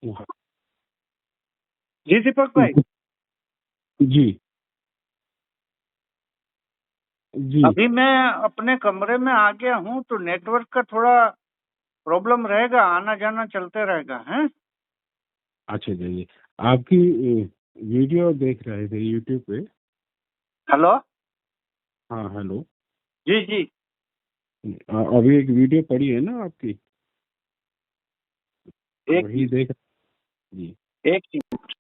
हाँ, जी दीपक भाई। जी जी। अभी मैं अपने कमरे में आ गया हूँ, तो नेटवर्क का थोड़ा प्रॉब्लम रहेगा, आना जाना चलते रहेगा है। अच्छा जी, आपकी वीडियो देख रहे थे यूट्यूब पे। हेलो। हाँ, हेलो। जी जी। अभी एक वीडियो पड़ी है ना आपकी, एक वही देख। जी एक मिनट।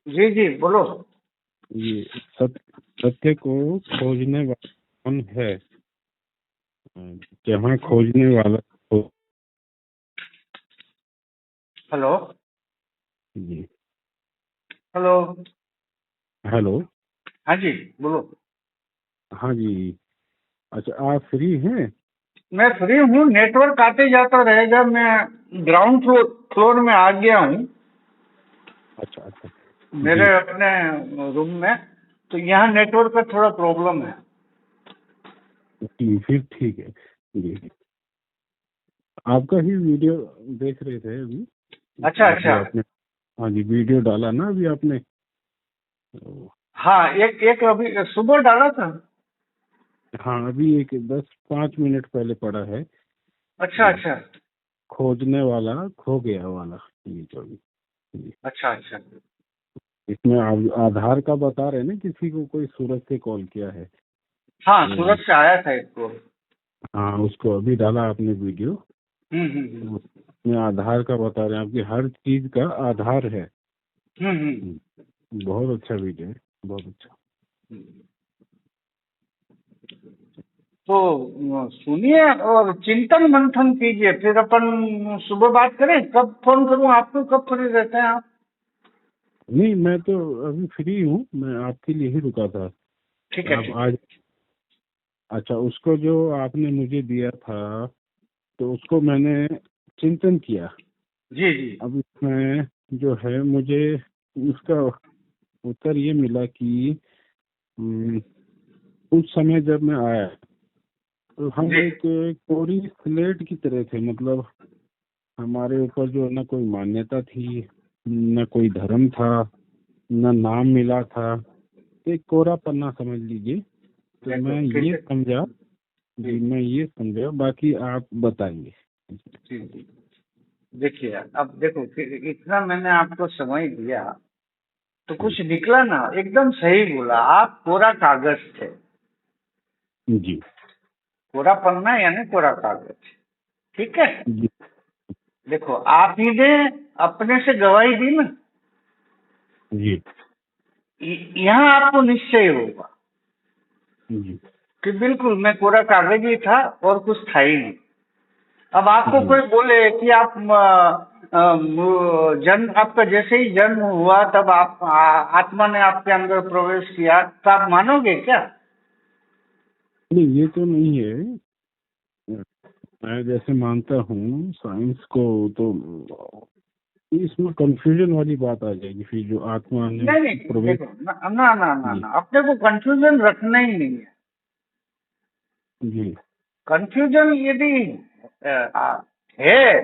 जी जी बोलो। ये सत्य को खोजने वाला कौन है? जहाँ खोजने वाला हो। हेलो जी हेलो। हेलो। हाँ जी बोलो। हाँ जी। अच्छा, आप फ्री हैं? मैं फ्री हूँ, नेटवर्क आते जाता रहेगा। मैं ग्राउंड फ्लोर में आ गया हूँ, अच्छा अच्छा। मेरे जी अपने रूम में। तो यहाँ नेटवर्क का थोड़ा प्रॉब्लम है। जी, फिर ठीक है। जी, आपका ही वीडियो देख रहे थे अभी, अच्छा जो अच्छा। आपने। हाँ जी, वीडियो डाला ना अभी आपने, तो। हाँ, एक एक अभी सुबह डाला था। हाँ, अभी एक 10-5 मिनट पहले पड़ा है। अच्छा जी, अच्छा। खोजने वाला खो गया वाला, ये जो भी। जी, अच्छा अच्छा। इसमें आधार का बता रहे हैं ना, किसी को कोई सूरत से कॉल किया है। हाँ, तो सूरत से आया था एक को। हाँ, उसको अभी डाला आपने वीडियो। हम्म। तो उसमें आधार का बता रहे हैं, आपकी हर चीज का आधार है। हम्म। बहुत अच्छा वीडियो है, बहुत अच्छा। तो सुनिए और चिंतन मंथन कीजिए, फिर अपन सुबह बात करें। कब फोन करूं आपको, कब फ्री रहते हैं आप? नहीं, मैं तो अभी फ्री हूँ, मैं आपके लिए ही रुका था। ठीक है आप ठीक है। आज। अच्छा, उसको जो आपने मुझे दिया था, तो उसको मैंने चिंतन किया। जी जी। अब इसमें जो है, मुझे उसका उत्तर ये मिला कि हम्म, उस समय जब मैं आया, तो हम जी एक कोरी स्लेट की तरह थे। मतलब हमारे ऊपर जो न कोई मान्यता थी, न कोई धर्म था, न नाम मिला था। एक कोरा पन्ना समझ लीजिए। तो देखो मैं ये कैसे। समझा। जी जी, मैं ये समझा, बाकी आप बताएंगे। जी जी। देखिए, अब देखो फिर इतना मैंने आपको समय दिया, तो जी कुछ निकला ना। एकदम सही बोला आप, कोरा कागज थे। जी कोरा पन्ना यानी कोरा कागज। ठीक है। जी देखो, आप ही ने अपने से गवाही दी ना। जी यहाँ आपको निश्चय होगा जी कि बिल्कुल मैं कोरा कागज ही था और कुछ था ही नहीं। अब आपको जी कोई बोले कि आप जन्म आपका जैसे ही जन्म हुआ, तब आप आत्मा ने आपके अंदर प्रवेश किया, तो आप मानोगे क्या? नहीं, ये तो नहीं है। मैं जैसे मानता हूँ साइंस को, तो इसमें कंफ्यूजन वाली बात आ जाएगी फिर, जो आत्मा ने नहीं नहीं, प्रवेश। देखो ना ना ना ना, जी ना अपने को कंफ्यूजन रखना ही नहीं है। जी कंफ्यूजन यदि है,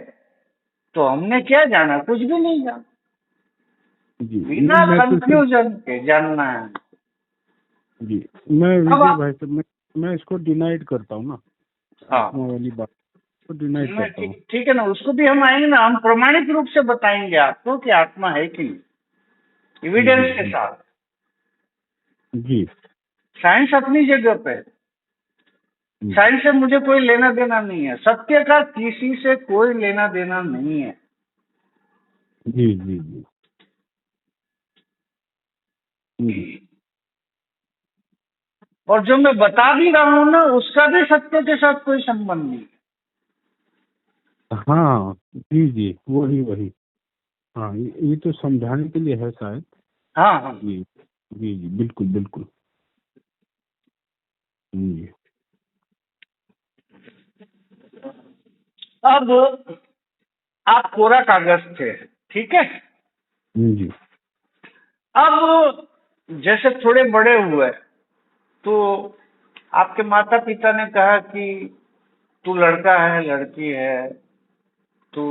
तो हमने क्या जाना? कुछ भी नहीं जाना। जी। नहीं, बिना मैं तो सिर्फ। कंफ्यूजन के जानना है। जी, मैं अब विजय आप। भाई साहब, मैं इसको डिनाइड करता हूँ ना, आत्मा हाँ, वाली बात को डिनाइड नहीं, करता हूँ। ठीक ठीक है ना, उसको भी हम आएंगे ना, हम प्रमाणिक रूप से बताएंगे आपको कि आत्मा है कि नहीं, जी एविडेंस के जी साथ। जी साइंस अपनी जगह पे है। जी साइंस से मुझे कोई लेना देना नहीं है, सत्य का किसी से कोई लेना देना नहीं है। जी जी जी जी। और जो मैं बता भी रहा हूँ ना, उसका भी सत्य के साथ कोई संबंध नहीं। हाँ जी जी, वही वही। हाँ, ये तो समझाने के लिए है शायद। हाँ हाँ। जी जी जी, बिल्कुल बिल्कुल। जी अब आप कोरा कागज थे, ठीक है। जी अब जैसे थोड़े बड़े हुए, तो आपके माता पिता ने कहा कि तू लड़का है लड़की है, तो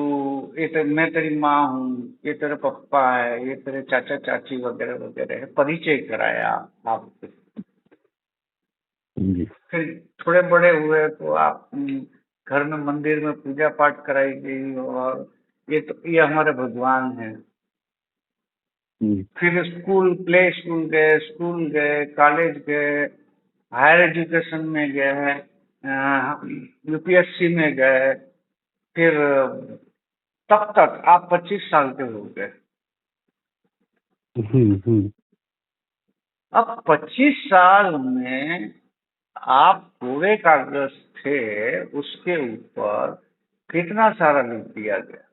मैं तेरी माँ हूँ, ये तेरे पप्पा है, ये तेरे चाचा चाची वगैरह वगैरह है, परिचय कराया आपको। जी। फिर थोड़े बड़े हुए तो आप घर में मंदिर में पूजा पाठ कराई गई, और ये हमारे भगवान हैं। जी। फिर स्कूल गए, कॉलेज गए, हायर एजुकेशन में गए, यूपीएससी में गए। फिर तब तक आप 25 साल के हो गए। हम्म। अब 25 साल में आप पूरे कागज थे, उसके ऊपर कितना सारा लिख दिया गया।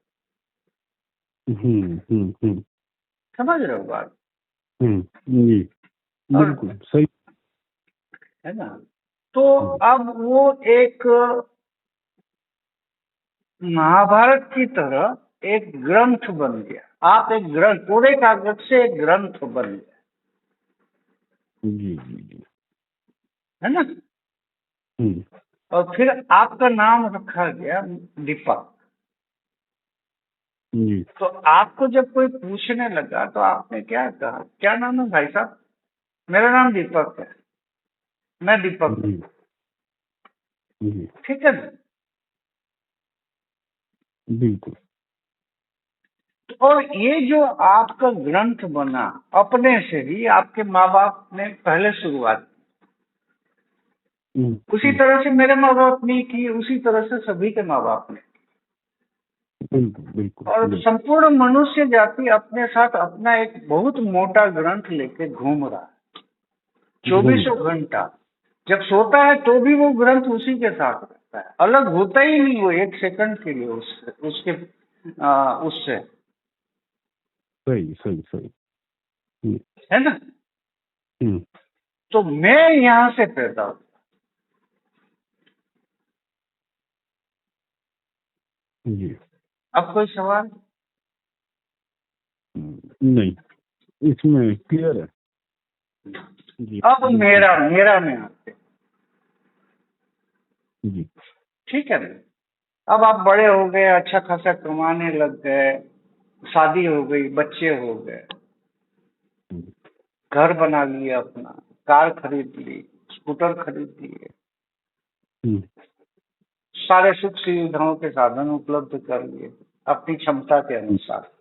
हम्म। समझ रहे हो बात? जी, और बिल्कुल सही। है ना? तो अब वो एक महाभारत की तरह एक ग्रंथ बन गया। आप एक ग्रंथ, पूरे कागज से एक ग्रंथ बन गया, जी जी जी। है ना? हम्म। और फिर आपका नाम रखा गया दीपक। जी तो आपको जब कोई पूछने लगा तो आपने क्या कहा? क्या नाम है भाई साहब? मेरा नाम दीपक है, मैं दीपक हूँ। जी जी। ठीक है ना? बिल्कुल। और ये जो आपका ग्रंथ बना, अपने से ही आपके माँ बाप ने पहले शुरुआत की। उसी तरह से मेरे माँ बाप ने की, उसी तरह से सभी के माँ बाप ने। बिल्कुल बिल्कुल और बिल्कुल। संपूर्ण मनुष्य जाति अपने साथ अपना एक बहुत मोटा ग्रंथ लेके घूम रहा है 24 घंटा। जब सोता है तो भी वो ग्रंथ उसी के साथ रहता है, अलग होता ही नहीं वो एक सेकंड के लिए उससे। सही सही सही। है ना? हम्म। तो मैं यहाँ से पैदा हूँ। जी। अब कोई सवाल? नहीं, इसमें क्लियर है। जी अब बिल्कुल। मेरा में आते। जी। ठीक है ना? अब आप बड़े हो गए, अच्छा खासा कमाने लग गए, शादी हो गई, बच्चे हो गए, घर बना लिया अपना, कार खरीद ली, स्कूटर खरीद लिए, सारे सुख सुविधाओं के साधन उपलब्ध कर लिए अपनी क्षमता के अनुसार।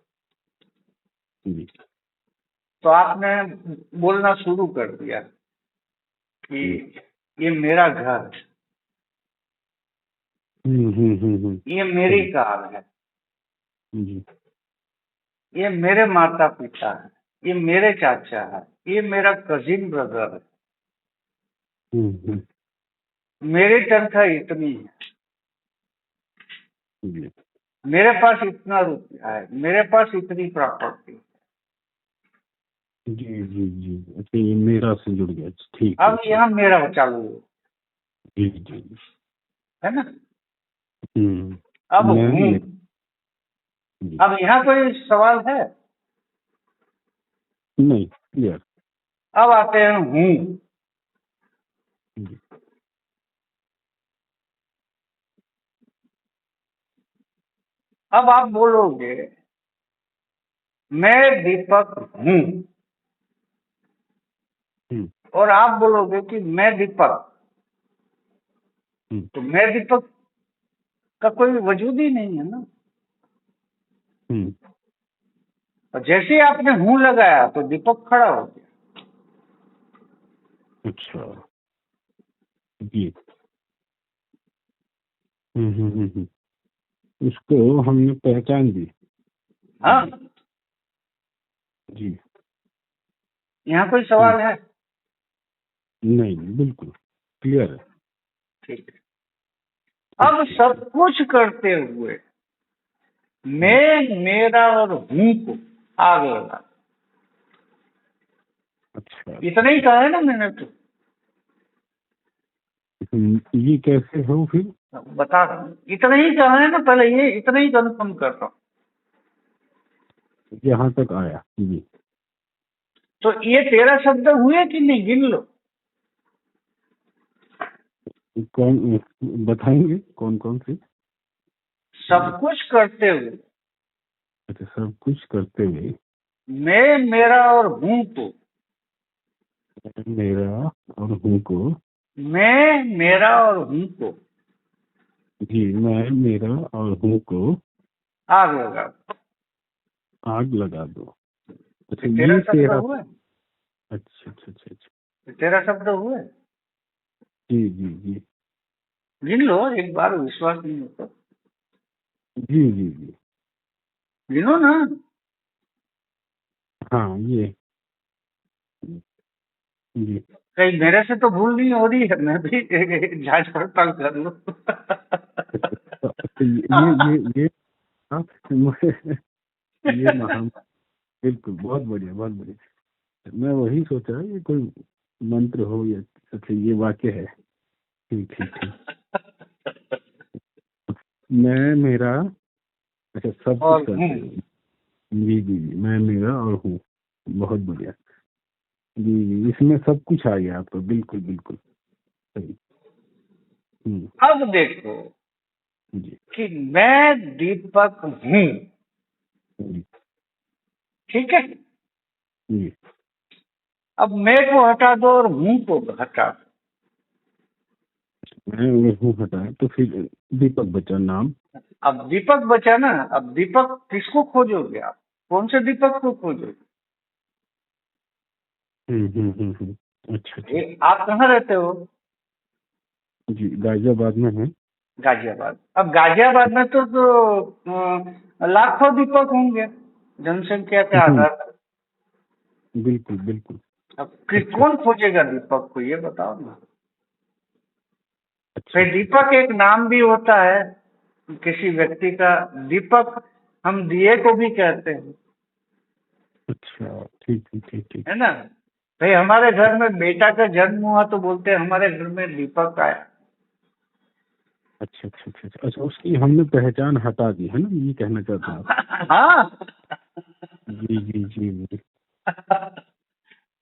जी। तो आपने बोलना शुरू कर दिया कि ये मेरा घर है, ये मेरी कार है, जी। ये मेरे माता पिता है, ये मेरे चाचा है, ये मेरा कजिन ब्रदर है, मेरी तनख्वाह इतनी है, जी मेरे पास इतना रुपया है, मेरे पास इतनी प्रॉपर्टी है। जी जी जी। अच्छा, ये मेरा से जुड़ गया। ठीक है। अब यहाँ मेरा चालू हो, जी जी। है ना? अब मैं हूँ। जी। अब यहाँ कोई सवाल है? नहीं, क्लियर। अब आते हैं हूँ। जी। अब आप बोलोगे मैं दीपक हूँ, और आप बोलोगे कि मैं दीपक, तो मैं दीपक का कोई वजूद ही नहीं है ना। और जैसे ही आपने हूँ लगाया तो दीपक खड़ा हो गया। अच्छा। जी। उसको हमने पहचान दी। हाँ, जी। यहाँ कोई सवाल है? नहीं, बिल्कुल क्लियर है। ठीक है। अब सब कुछ करते हुए मैं, मेरा और हूँ को आगे लगा। अच्छा, इतना ही कहा है ना मैंने तो। ये कैसे हो फिर? बता रहा हूँ, इतना ही कहा है ना, पहले ये इतना ही कंफर्म कर रहा हूँ। यहाँ तक आया। जी। तो ये 13 शब्द हुए कि नहीं, गिन लो। कौन बताएंगे? कौन कौन से? सब कुछ करते हुए, अच्छा, सब कुछ करते हुए मैं, मेरा और हूँ को, मेरा और हूँ को, मैं, मेरा और हूँ को जी, मैं, मेरा और हूँ को आग लगा दो। आग लगा दो। अच्छा, ये तेरा ये शब्द तेरा। हुआ, अच्छा अच्छा अच्छा अच्छा। ये तेरा शब्द हुआ। जी जी जी गिन लो, एक बार विश्वास नहीं होता, जी जी जी। गिनो ना। हाँ, ये जी। कहीं मेरे से तो भूल नहीं हो रही है, मैं भी जांच पड़ताल कर लूं। तो ये हाँ, ये महान, बिल्कुल, बहुत बढ़िया बहुत बढ़िया। मैं वही सोचा ये कोई मंत्र हो या। अच्छा, ये वाक्य है। ठीक ठीक ठीक। मैं, मेरा। अच्छा, सब कुछ और हूँ। करते हो। जी जी जी, मैं, मेरा और हूँ। बहुत बढ़िया। जी जी, इसमें सब कुछ आ गया आपको, बिल्कुल बिल्कुल सही। अब देखो जी कि मैं दीपक हूँ, जी ठीक है। जी। अब मैं को हटा दो और हूँ को हटा दो। मैं और हूँ हटाए तो फिर दीपक बचा नाम। अब दीपक बचा ना, अब दीपक किसको खोजोगे आप, कौन से दीपक को खोजोगे? अच्छा अच्छा। आप कहाँ रहते हो? जी, गाजियाबाद में है। गाजियाबाद। अब गाजियाबाद में तो लाखों दीपक होंगे जनसंख्या के हम्म, आधार पर। बिल्कुल बिल्कुल। अब अच्छा कौन खोजेगा दीपक को, ये बताओ ना। अच्छा भाई, अच्छा दीपक एक नाम भी होता है किसी व्यक्ति का। दीपक हम दिए को भी कहते हैं, अच्छा। ठीक ठीक ठीक ठीक। है ना। भाई, हमारे घर में बेटा का जन्म हुआ तो बोलते हैं हमारे घर में दीपक आया। अच्छा अच्छा अच्छा अच्छा अच्छा, उसकी हमने पहचान हटा दी है ना, ये कहना चाहते हैं आप। हाँ। जी जी जी जी।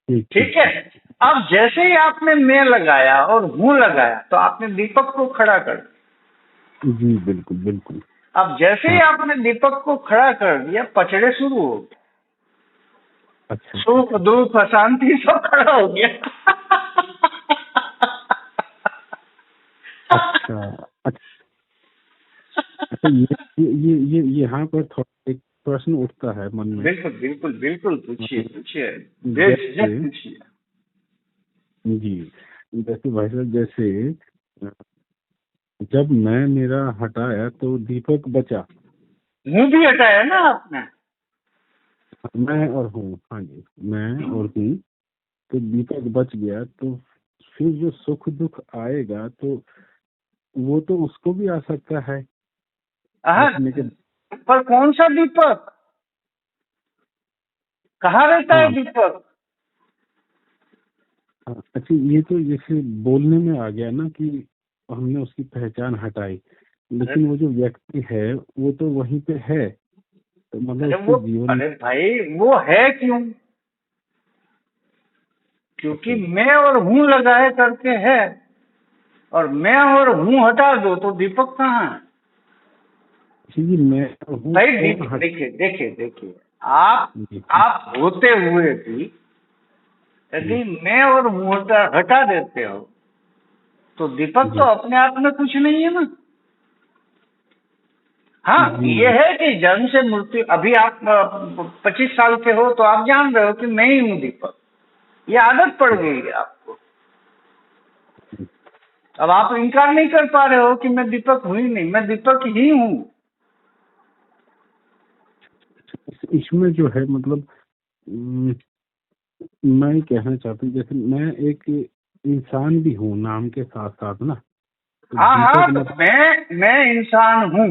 ठीक ठीक ठीक है। ठीक। अब जैसे ही आपने मैं लगाया और हूँ लगाया तो आपने दीपक को खड़ा कर दिया। जी बिल्कुल बिल्कुल। अब जैसे ही हाँ। आपने दीपक को खड़ा कर दिया, पचड़े शुरू हो गए। अच्छा अच्छा सुख अच्छा दुख अशांति सब खड़ा हो गया। अच्छा अच्छा अच्छा। ये यहाँ पर थोड़ा एक प्रश्न उठता है मन में। बिल्कुल बिल्कुल बिल्कुल, पूछिए पूछिए, जैसे, बेझिझक पूछिए। जी, जैसे भाई साहब, जैसे जब मैं मेरा हटाया तो दीपक बचा। मुंह भी हटाया ना आपने। मैं और हूँ, हाँ जी, मैं और हूँ, तो दीपक बच गया, तो फिर जो सुख दुख आएगा तो वो तो उसको भी आ सकता है हाँ, बचने के। पर कौन सा दीपक, कहाँ रहता है हाँ दीपक? हाँ। अच्छा, ये तो जैसे बोलने में आ गया ना कि हमने उसकी पहचान हटाई, अरे लेकिन वो जो व्यक्ति है वो तो वहीं पे है, तो मतलब अरे उसके वो, जीवन। अरे भाई वो है क्यों? क्योंकि अच्छा मैं और हूँ लगाए करके है, और मैं और हूँ हटा दो तो दीपक कहाँ है? जी, मैं हूँ भाई कौन हट। देखिए देखिए देखिए, आप जी आप होते हुए भी जी यदि मैं और हूँ हटा देते हो तो दीपक तो जी अपने आप में कुछ नहीं है ना। हाँ, जी ये है कि जन्म से मृत्यु, अभी आप 25 साल के हो तो आप जान रहे हो कि मैं ही हूँ दीपक। ये आदत पड़ गई है आपको। जी। अब आप इनकार नहीं कर पा रहे हो कि मैं दीपक हूँ ही नहीं, मैं दीपक ही हूँ। इसमें जो है मतलब, अम, मैं कहना चाहता हूँ, जैसे मैं एक इंसान भी हूँ नाम के साथ साथ ना, तो हाँ हाँ, दीपक तो मतलब। मैं इंसान हूँ,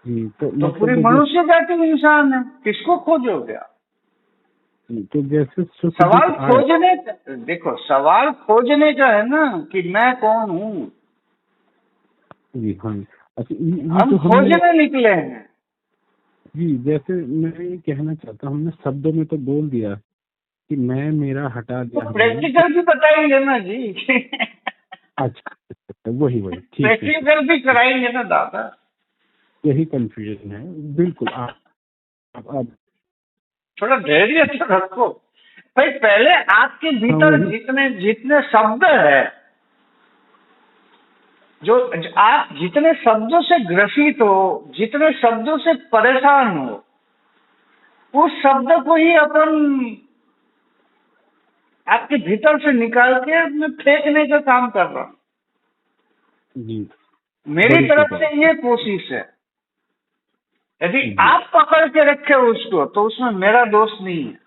जी, तो तो पूरी मतलब वो जो, मनुष्य जाति इंसान है, किसको खोजोगे आप? तो जैसे सुख दुख सवाल आए। खोजने देखो, सवाल खोजने का है ना कि मैं कौन हूँ। जी हाँ। अच्छा, ये हम तो हमने, खोजने निकले हैं। जी, जैसे मैं ये कहना चाहता हूँ, हमने शब्दों में तो बोल दिया कि मैं मेरा हटा तो दिया हमने तो। प्रैक्टिकल भी बताएंगे ना जी। अच्छा अच्छा, वही वही, ठीक ठीक ठीक। प्रैक्टिकल भी कराएंगे ना दादा। यही कंफ्यूजन है। बिल्कुल आप थोड़ा धैर्य तो रखो भाई। पहले आपके भीतर वही जितने जितने शब्द है, जो आप जितने शब्दों से ग्रसित हो, जितने शब्दों से परेशान हो, उस शब्द को ही अपन आपके भीतर से निकाल के अपने फेंकने का काम कर रहा हूं। जी मेरी बड़ी तरफ कृपा से ये कोशिश है। यदि जी आप पकड़ के रखे उसको तो उसमें मेरा दोष नहीं है।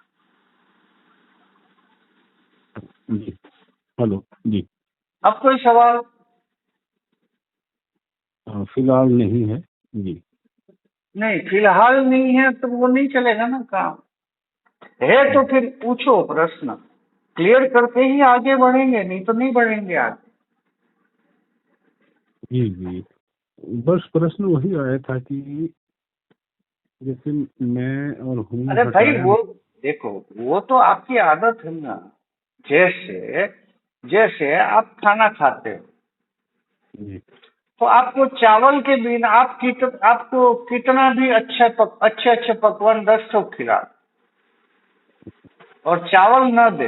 जी। हेलो जी। अब कोई सवाल? फिलहाल नहीं है जी। नहीं, फिलहाल नहीं है तो वो नहीं चलेगा ना काम। है तो फिर पूछो प्रश्न, क्लियर करके ही आगे बढ़ेंगे, नहीं तो नहीं बढ़ेंगे आगे। जी जी। बस प्रश्न वही आया था कि जैसे मैं और हूँ अरे भाई हटाया। वो देखो, वो तो आपकी आदत है ना। जैसे जैसे आप खाना खाते हो जी तो आपको चावल के बिना आपको कितना भी अच्छे अच्छे पकवान 10 ठो खिला और चावल न दे,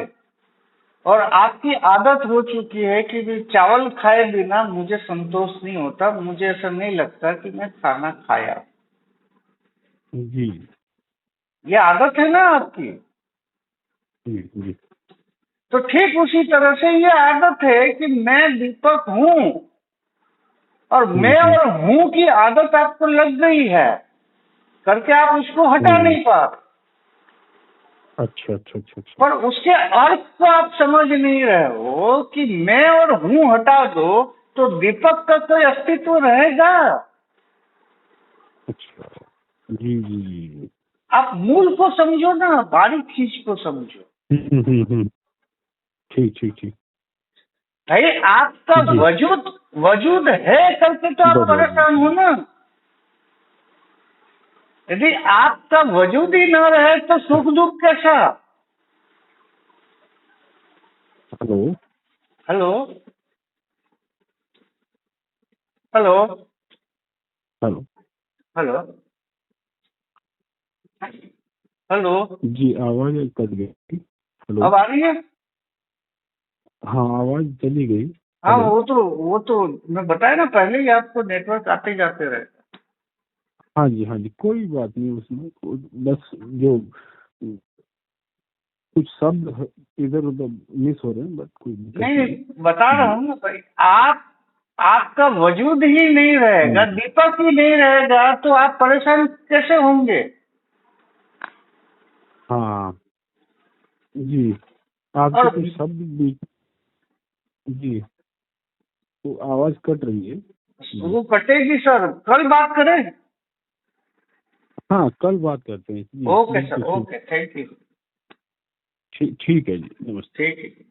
और आपकी आदत हो चुकी है कि भी चावल खाए बिना मुझे संतोष नहीं होता, मुझे ऐसा नहीं लगता कि मैं खाना खाया। जी ये आदत है ना आपकी। जी जी तो ठीक उसी तरह से ये आदत है कि मैं दीपक हूँ, और मैं हम्म। और हूँ की आदत आपको लग गई है करके आप उसको हटा हम्म। नहीं पा। अच्छा अच्छा अच्छा अच्छा। पर उसके अर्थ को आप समझ नहीं रहे हो कि मैं और हूँ हटा दो तो दीपक का कोई अस्तित्व रहेगा। अच्छा जी जी जी। आप मूल को समझो ना, बारीक चीज को समझो। हम्म। ठीक ठीक ठीक। भाई आपका जी वजूद वजूद है करके तो आप बढ़िया परेशान हो जी। ना। यदि आपका वजूद ही न रहे तो सुख दुख कैसा? Hello hello hello hello. Hello hello. जी आवाज कट गई। हेलो। अब आ रही है? हाँ आवाज चली गई। हाँ, हेलो। वो तो मैं बताया ना पहले ही आपको, नेटवर्क आते जाते रहे। हाँ जी कोई बात नहीं उसमें बस जो कुछ शब्द इधर उधर मिस हो रहे हैं बट कोई दिक्कत नहीं, नहीं। बता रहा जी हूँ ना भाई। आपका वजूद ही नहीं रहेगा, हम्म। दीपक ही नहीं रहेगा तो आप परेशान कैसे होंगे? हाँ जी। आपके और कुछ शब्द भी जी तो आवाज कट रही है जी। वो कटेगी सर, कल बात करें। हाँ कल बात करते हैं जी ओके सर, बिल्कुल। Okay, thank you. ठीक है जी नमस्ते। ठीक है।